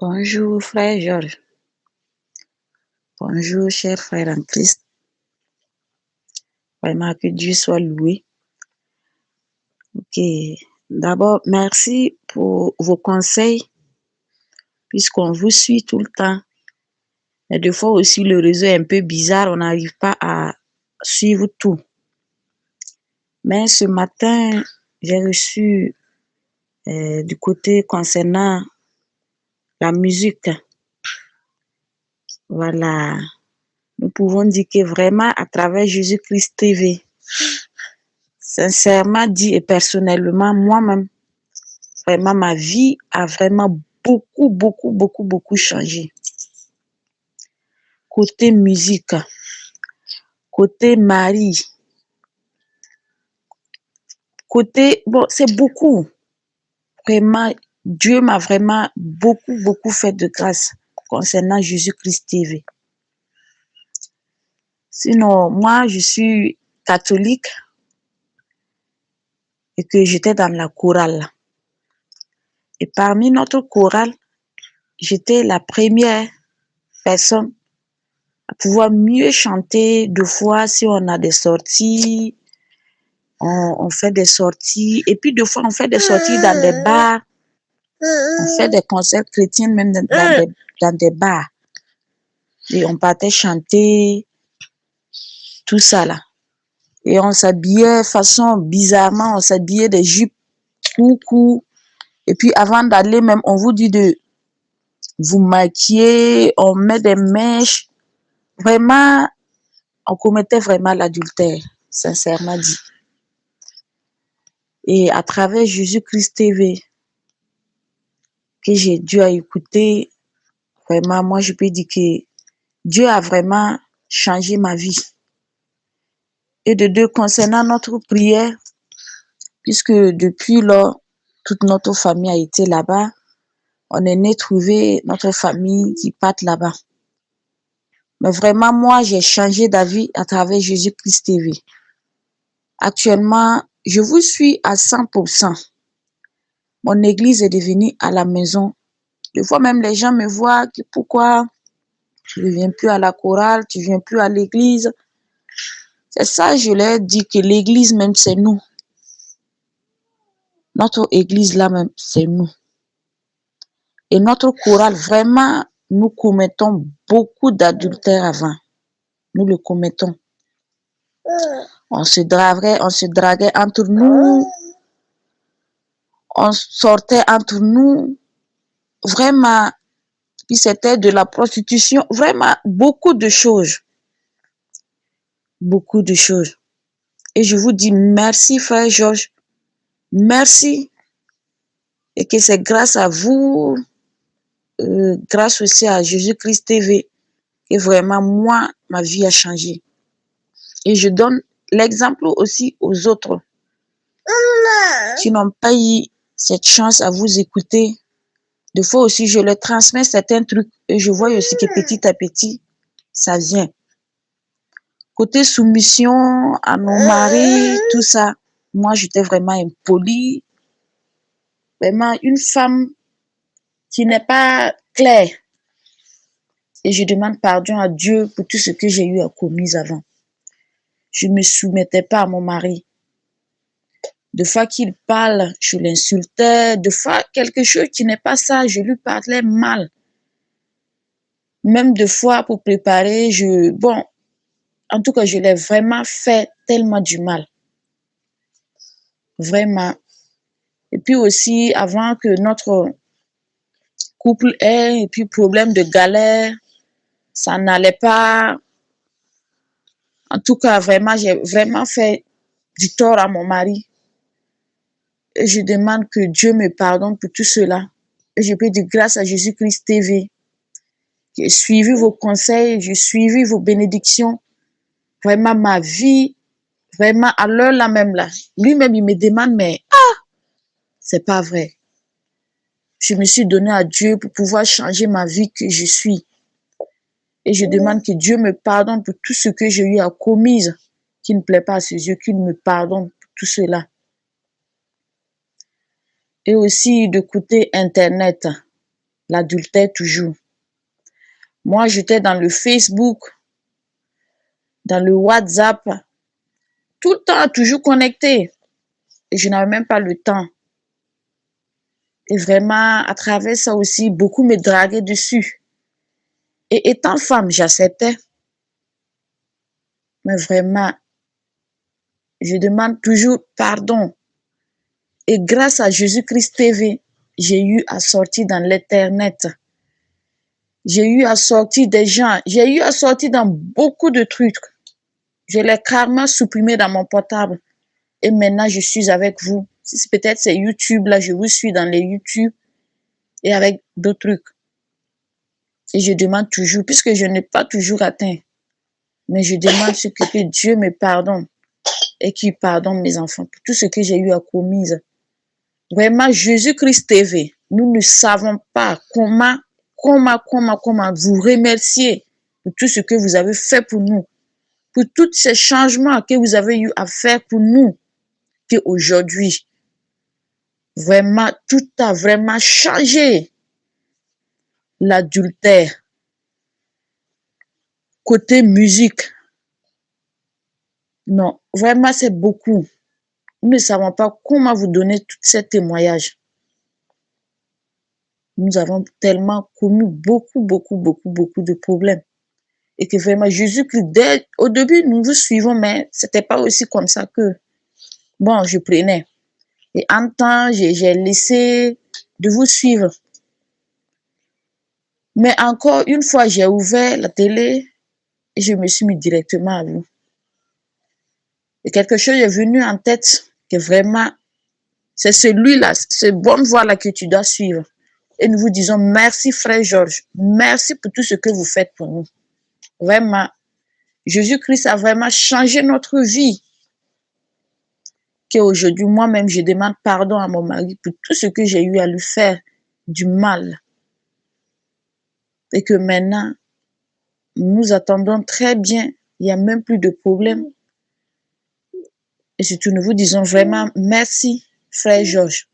Bonjour frère Georges, bonjour cher frère en Christ, vraiment que Dieu soit loué. Ok, d'abord merci pour vos conseils puisqu'on vous suit tout le temps. Et des fois aussi le réseau est un peu bizarre, on n'arrive pas à suivre tout. Mais ce matin, j'ai reçu du côté concernant la musique. Voilà, nous pouvons dire que vraiment à travers Jésus-Christ TV, sincèrement dit et personnellement, moi-même, vraiment ma vie a vraiment beaucoup changé. Côté musique, côté mari, côté, bon, c'est beaucoup. Vraiment, Dieu m'a vraiment beaucoup fait de grâce concernant Jésus-Christ TV. Sinon, moi, je suis catholique et que j'étais dans la chorale. Et parmi notre chorale, j'étais la première personne à pouvoir mieux chanter. Deux fois, si on a des sorties, on fait des sorties. Et puis, deux fois, on fait des sorties dans des bars. On fait des concerts chrétiens même dans des bars. Et on partait chanter, tout ça là. Et on s'habillait façon bizarrement, on s'habillait des jupes courts. Et puis avant d'aller même, on vous dit de vous maquiller, on met des mèches. Vraiment, on commettait vraiment l'adultère, sincèrement dit. Et à travers Jésus-Christ TV, que j'ai dû écouter, vraiment, moi je peux dire que Dieu a vraiment changé ma vie. Et de deux, concernant notre prière, puisque depuis lors, toute notre famille a été là-bas, on est né trouver notre famille qui part là-bas. Mais vraiment, moi, j'ai changé d'avis à travers Jésus-Christ TV. Actuellement, je vous suis à 100%. Mon église est devenue à la maison. Des fois même, les gens me voient, pourquoi tu ne viens plus à la chorale, tu ne viens plus à l'église. C'est ça, je leur dis que l'église même, c'est nous. Notre église là même, c'est nous. Et notre chorale, vraiment, nous commettons beaucoup d'adultère avant. Nous le commettons. On se draguait entre nous. On sortait entre nous. Vraiment. Puis c'était de la prostitution. Vraiment, beaucoup de choses. Beaucoup de choses. Et je vous dis merci, frère Georges. Merci. Et que c'est grâce à vous, grâce aussi à Jésus-Christ TV, que vraiment, moi, ma vie a changé. Et je donne l'exemple aussi aux autres qui n'ont pas eu cette chance à vous écouter. Des fois aussi, je leur transmets certains trucs et je vois aussi que petit à petit, ça vient. Côté soumission à nos maris, tout ça, moi, j'étais vraiment impolie. Vraiment une femme qui n'est pas claire. Et je demande pardon à Dieu pour tout ce que j'ai eu à commis avant. Je ne me soumettais pas à mon mari. Des fois qu'il parle, je l'insultais. Des fois, quelque chose qui n'est pas ça, je lui parlais mal. Même des fois, pour préparer, bon, en tout cas, je l'ai vraiment fait tellement du mal. Vraiment. Et puis aussi, avant que notre couple ait, et puis problème de galère, ça n'allait pas. En tout cas, vraiment, j'ai vraiment fait du tort à mon mari. Et je demande que Dieu me pardonne pour tout cela. Et je peux dire grâce à Jésus-Christ TV. J'ai suivi vos conseils, j'ai suivi vos bénédictions. Vraiment, ma vie, vraiment, à l'heure là même là, lui-même, il me demande, mais c'est pas vrai. Je me suis donné à Dieu pour pouvoir changer ma vie que je suis. Et je demande que Dieu me pardonne pour tout ce que j'ai eu à commise qui ne plaît pas à ses yeux, qu'il me pardonne pour tout cela. Et aussi de côté Internet. l'adultère toujours. Moi, j'étais dans le Facebook, dans le WhatsApp, tout le temps, toujours connectée. Et je n'avais même pas le temps. Et vraiment, à travers ça aussi, beaucoup me draguaient dessus. Et étant femme, j'acceptais. Mais vraiment, je demande toujours pardon. Et grâce à Jésus-Christ TV, j'ai eu à sortir dans l'Internet. J'ai eu à sortir des gens. J'ai eu à sortir dans beaucoup de trucs. Je l'ai carrément supprimé dans mon portable. Et maintenant, je suis avec vous. Peut-être c'est YouTube, là, je vous suis dans les YouTube et avec d'autres trucs. Et je demande toujours, puisque je n'ai pas toujours atteint, mais je demande que Dieu me pardonne et qu'il pardonne mes enfants pour tout ce que j'ai eu à commettre. Vraiment, Jésus-Christ TV, nous ne savons pas comment vous remercier pour tout ce que vous avez fait pour nous, pour tous ces changements que vous avez eu à faire pour nous, qu'aujourd'hui, vraiment, tout a vraiment changé. L'adultère, côté musique, non, vraiment, c'est beaucoup. Nous ne savons pas comment vous donner tous ces témoignages. Nous avons tellement commis beaucoup de problèmes. Et que vraiment, Jésus-Christ, au début, nous vous suivons, mais c'était pas aussi comme ça que, bon, je prenais. Et en temps, j'ai laissé de vous suivre. Mais encore une fois, j'ai ouvert la télé et je me suis mis directement à vous. Et quelque chose est venu en tête que vraiment, c'est celui-là, cette bonne voie-là que tu dois suivre. Et nous vous disons merci, frère Georges. Merci pour tout ce que vous faites pour nous. Vraiment, Jésus-Christ a vraiment changé notre vie. Qu'aujourd'hui, moi-même, je demande pardon à mon mari pour tout ce que j'ai eu à lui faire du mal. Et que maintenant, nous attendons très bien. Il n'y a même plus de problème. Et surtout, nous vous disons vraiment merci, frère Georges.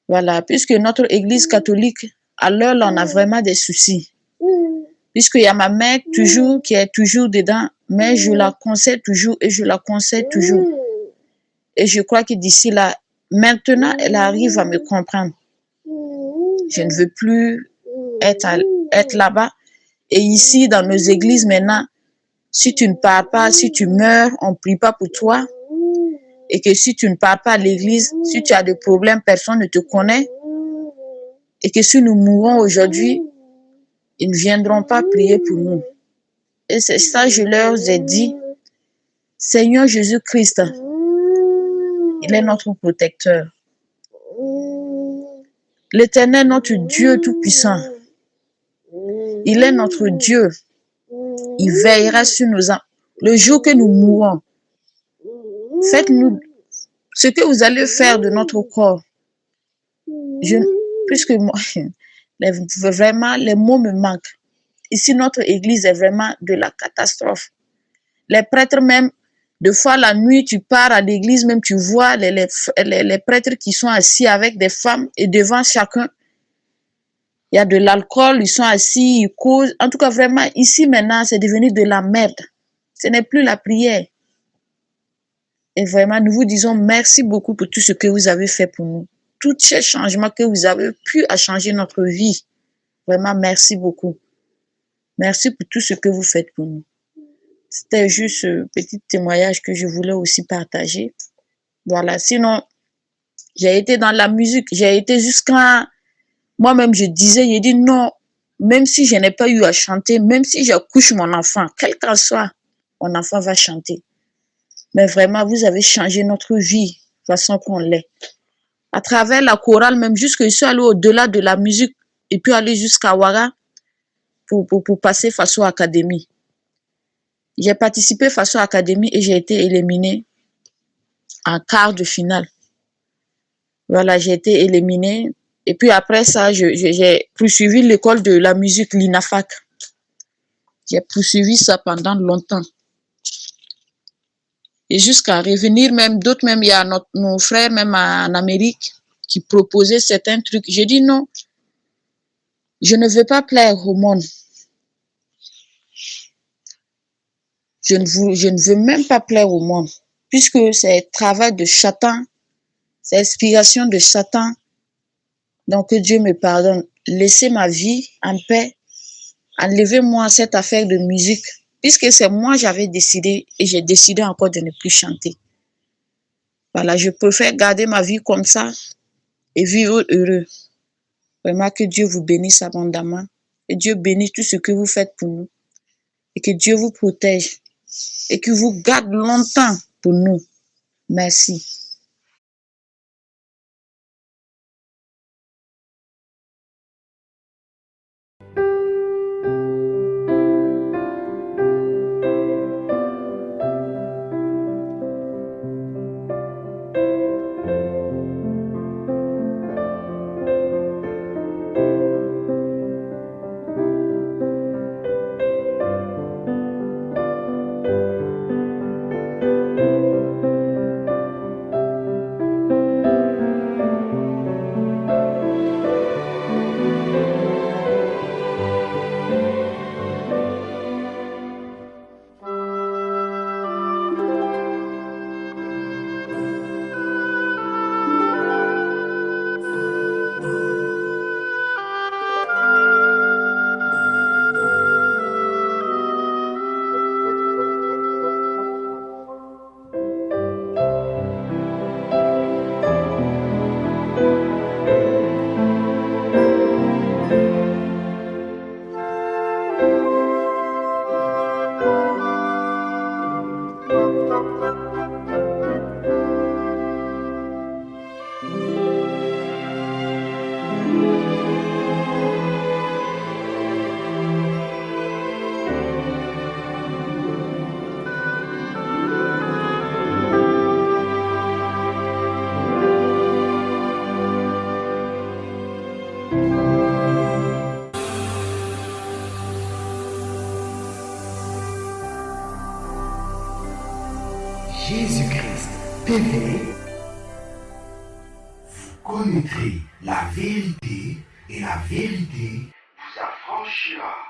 Voilà, puisque notre église catholique, à l'heure, on a vraiment des soucis. Puisqu'il y a ma mère toujours qui est toujours dedans, mais je la conseille toujours et je la conseille toujours. Et je crois que d'ici là, maintenant, elle arrive à me comprendre. Je ne veux plus être là-bas. Et ici, dans nos églises maintenant, si tu ne pars pas, si tu meurs, on ne prie pas pour toi. Et que si tu ne pars pas à l'église, si tu as des problèmes, personne ne te connaît. Et que si nous mourons aujourd'hui, ils ne viendront pas prier pour nous. Et c'est ça, je leur ai dit, Seigneur Jésus-Christ, il est notre protecteur. L'Éternel, notre Dieu tout-puissant, il est notre Dieu. Il veillera sur nos âmes. Le jour que nous mourrons, faites-nous ce que vous allez faire de notre corps. Puisque moi, vraiment, les mots me manquent. Ici, notre église est vraiment de la catastrophe. Les prêtres même, des fois la nuit, tu pars à l'église, même tu vois les prêtres qui sont assis avec des femmes et devant chacun, il y a de l'alcool, ils sont assis, ils causent. En tout cas, vraiment, ici maintenant, c'est devenu de la merde. Ce n'est plus la prière. Et vraiment, nous vous disons merci beaucoup pour tout ce que vous avez fait pour nous. Tous ces changements que vous avez pu changer notre vie. Vraiment, merci beaucoup. Merci pour tout ce que vous faites pour nous. C'était juste un petit témoignage que je voulais aussi partager. Voilà, sinon, j'ai été dans la musique. J'ai été jusqu'à... Moi-même, j'ai dit non, même si je n'ai pas eu à chanter, même si j'accouche mon enfant, quel qu'en soit, mon enfant va chanter. Mais vraiment, vous avez changé notre vie, de façon qu'on l'est. À travers la chorale, même jusque je suis allée au-delà de la musique et puis aller jusqu'à Ouaga pour passer Faso Academy. J'ai participé Faso Academy et j'ai été éliminée en quart de finale. Voilà, j'ai été éliminée. Et puis après ça, j'ai poursuivi l'école de la musique, l'INAFAC. J'ai poursuivi ça pendant longtemps. Et jusqu'à revenir même, d'autres même, il y a nos frères même en Amérique qui proposaient certains trucs. J'ai dit non, Je ne veux pas plaire au monde. Je ne veux même pas plaire au monde, puisque c'est travail de Satan, c'est inspiration de Satan. Donc que Dieu me pardonne. Laissez ma vie en paix. Enlevez-moi cette affaire de musique, puisque c'est moi j'avais décidé et j'ai décidé encore de ne plus chanter. Voilà, je préfère garder ma vie comme ça et vivre heureux. Vraiment que Dieu vous bénisse abondamment. Que Dieu bénisse tout ce que vous faites pour nous. Et que Dieu vous protège. Et qu'il vous garde longtemps pour nous. Merci. Jésus-Christ TV, vous connaîtrez la vérité et la vérité vous affranchira.